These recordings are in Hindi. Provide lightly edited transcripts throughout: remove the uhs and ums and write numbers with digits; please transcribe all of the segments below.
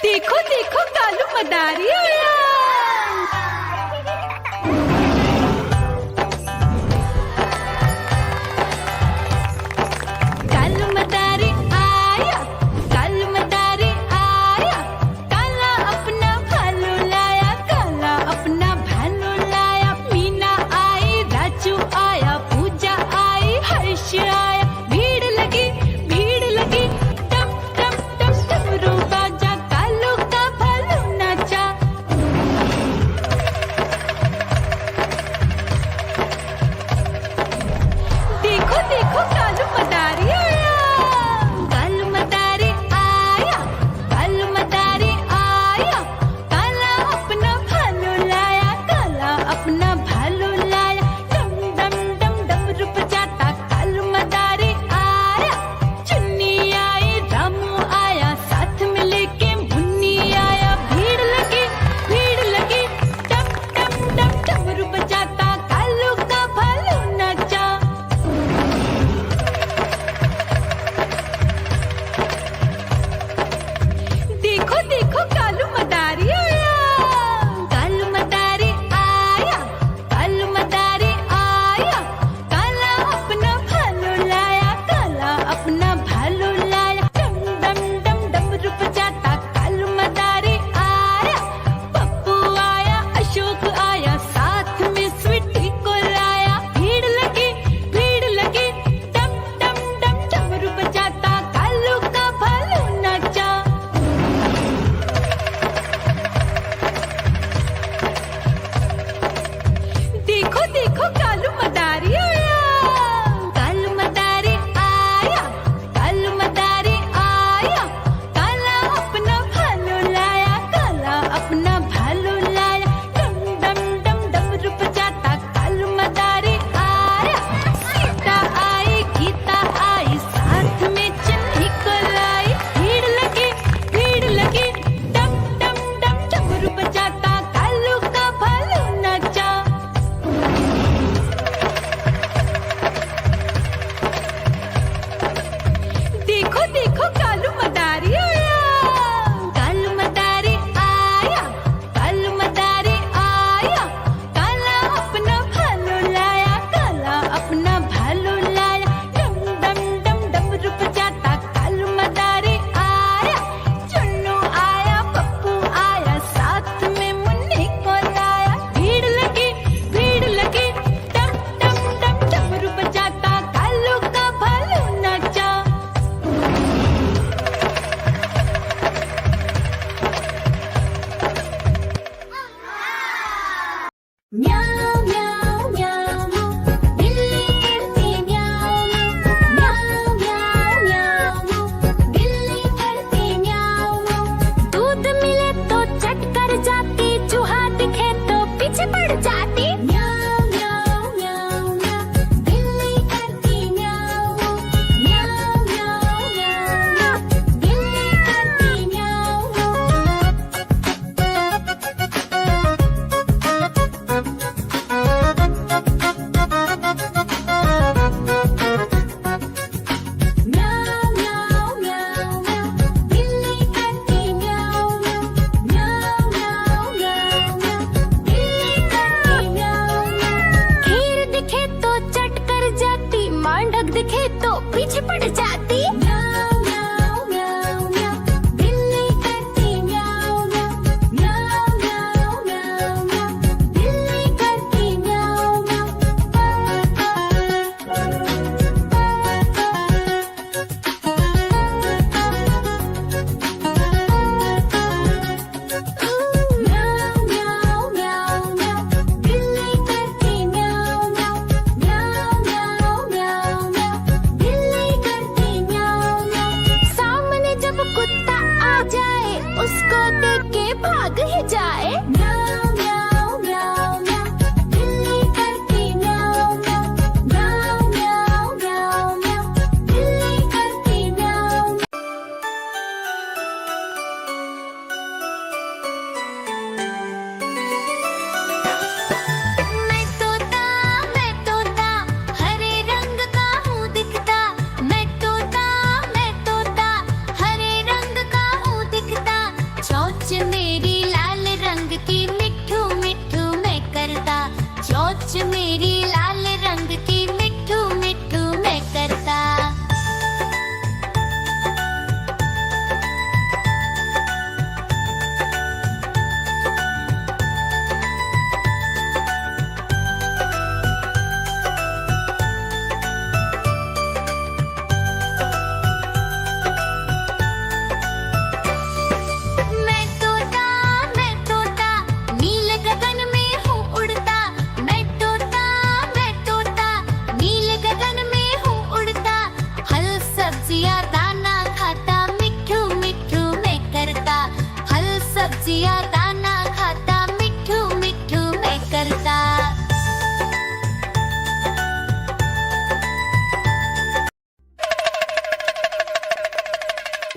देखो देखो कालू मदारी आया। कालू मदारी आया, कालू मदारी आया, काला अपना भालू लाया, काला अपना भालू लाया। मीना आई, राजू आया, पूजा आई, हर्ष आया। भीड़ लगी टम टम टम डमरू बाजा, कालू का भालू नाचा।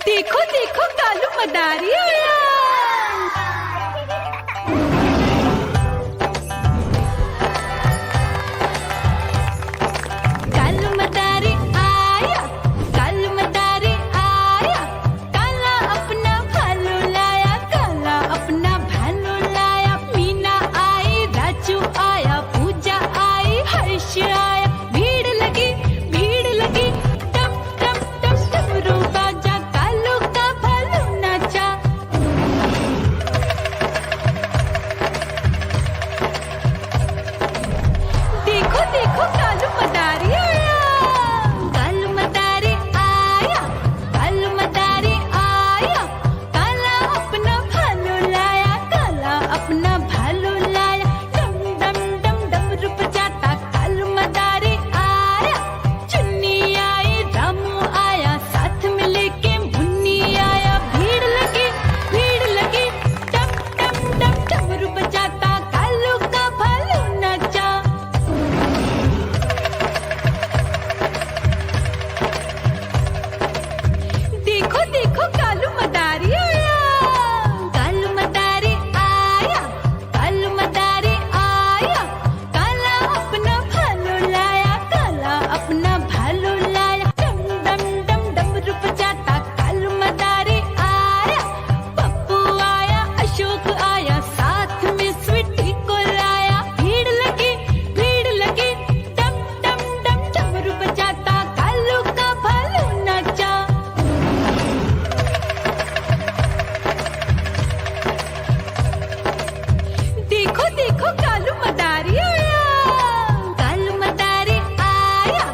देखो देखो कालू मदारी आया। कालू मदारी आया, कालू मदारी आया, काला अपना भालू लाया, काला अपना भालू लाया। मीना आई, राजू आया, पूजा आई, हर्ष आया। भीड़ लगी टम टम टम डमरू बाजा, कालू का भालू नाचा। देखो देखो कालू मदारी आया, कालू मदारी आया, कालू मदारी आया, काला अपना भालू लाया, काला अपना भालू लाया। डम डम डम डमरू बजाता कालू मदारी आया। चुन्नी आई, रामू आया, साथ में लेके मुन्नी आया। भीड़ लगी टम टम टम डमरू बजाता कालू का भालू नाचा। देखो देखो कालू मदारी आया, कालू मदारी आया, कालू मदारी आया, काला अपना भालू लाया, काला अपना भालू लाया। डम डम डम डमरू बजाता कालू मदारी आया। पप्पू आया, अशोक आया, साथ में स्वीटी को लाया। भीड़ लगी टम टम टम डमरू बजाता कालू का भालू नाचा। देखो देखो कालू मदारी आया, कालू मदारी आया,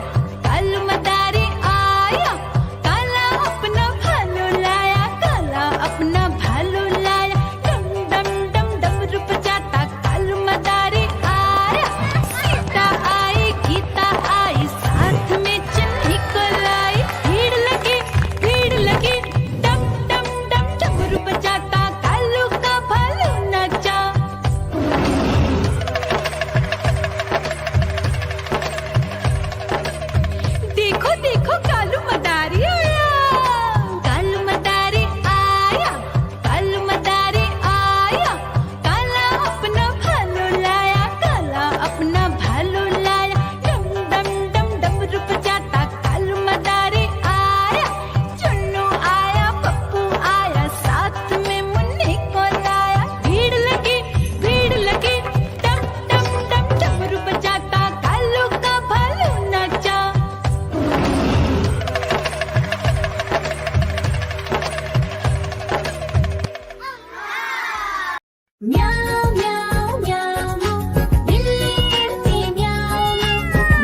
कालू मदारी आया, काला अपना भालू लाया, काला अपना भालू लाया। डम डम डम डमरू बजाता कालू मदारी आया। सीता आई, गीता आई, साथ में चन्नी को लाई। भीड़ लगी टम टम टम डमरू बजाता कालू का भालू नाचा। देखो देखो कालू मदारी आया, कालू मदारी आया, कालू मदारी आया, काला अपना भालू लाया, काला अपना भालू लाया। डम डम डम डमरू बजाता कालू मदारी आया। चुन्नू आया, पप्पू आया, साथ में मुन्नी को लाया। भीड़ लगी टम टम टम डमरू बजाता कालू का भालू नाचा। म्याऊ म्याऊ म्याऊ, बिल्ली करती म्याऊ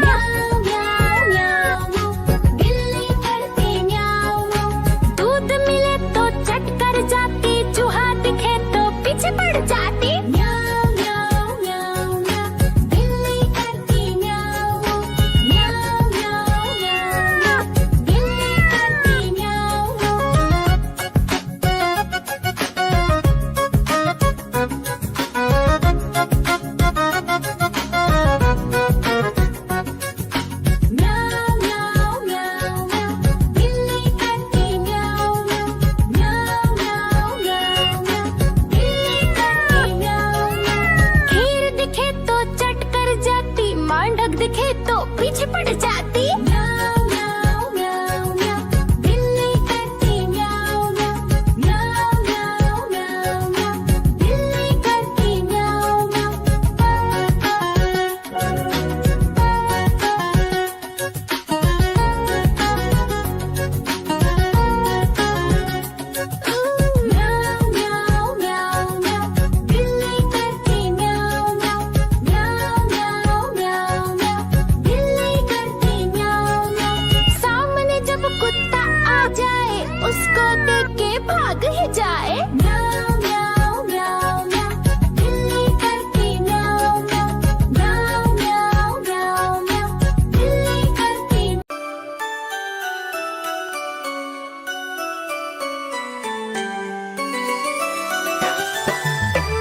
म्याऊ म्याऊ म्याऊ, बिल्ली करती म्याऊ। दूध मिले तो चट कर जाती, चूहा दिखे तो पीछे पड़ जाती। म्याऊ म्याऊ म्याऊ म्याऊ, बिल्ली करती म्याऊ म्याऊ म्याऊ म्याऊ, बिल्ली करती म्याऊ। म्याऊ म्याऊ म्याऊ म्याऊ, बिल्ली करती म्याऊ म्याऊ म्याऊ म्याऊ म्याऊ, बिल्ली करती म्याऊ म्याऊ। खीर दिखे तो चट कर जाती, मांडक दिखे तो पीछे पड़ जाती। म्याऊ म्याऊ म्याऊ म्याऊ, बिल्ली करती म्याऊ म्याऊ म्याऊ म्याऊ म्याऊ, बिल्ली करती म्याऊ म्याऊ म्याऊ म्याऊ म्याऊ, बिल्ली करती म्याऊ म्याऊ म्याऊ म्याऊ म्याऊ, बिल्ली करती म्याऊ म्याऊ। सामने जब कुत्ता आ जाए, उसको देख के भाग ही जाए। म्याऊ म्याऊ म्याऊ म्याऊ, बिल्ली करती म्याऊ म्याऊ म्याऊ म्याऊ म्याऊ, बिल्ली करती।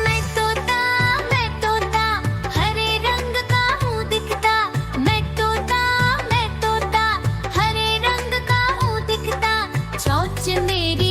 मैं तोता हरे रंग का हूँ दिखता। मैं तोता हरे रंग का हूँ दिखता। चोंच अंधेरी